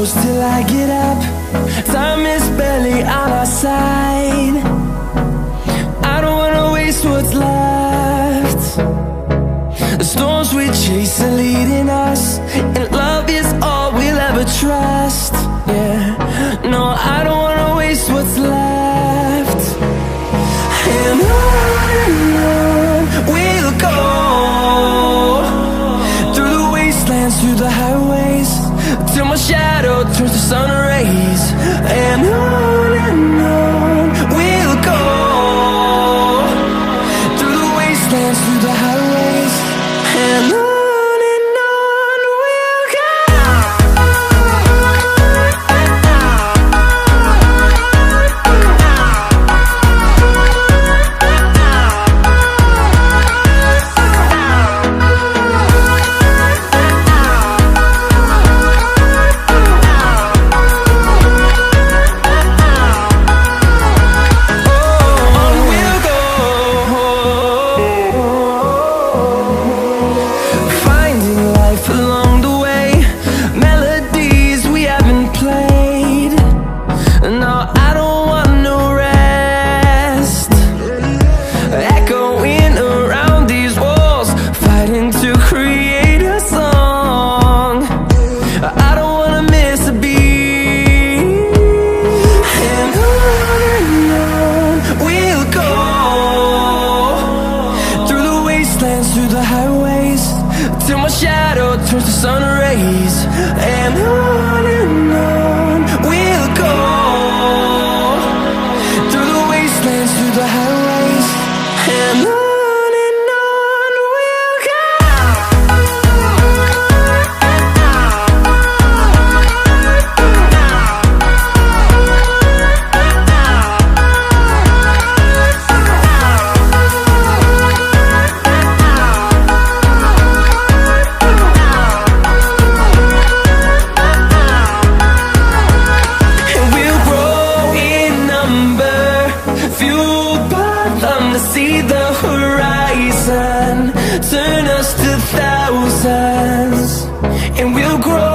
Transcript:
close till I get up. Time is barely on our side. I don't wanna waste what's left. The storms we chase are leading us, and love is all we'll ever trust. Yeah, no, I don't wanna waste what's left. And on we'll go, through the wastelands, through the highways, till my shadow turns to sun rays. And on we'll go, through the wastelands, through the highways, and on we'll go. Through the highways, till my shadow turns to sun rays. And on we'll go, through the wastelands, through the highways, and on we'll go. To see the horizon turn us to thousands, and we'll grow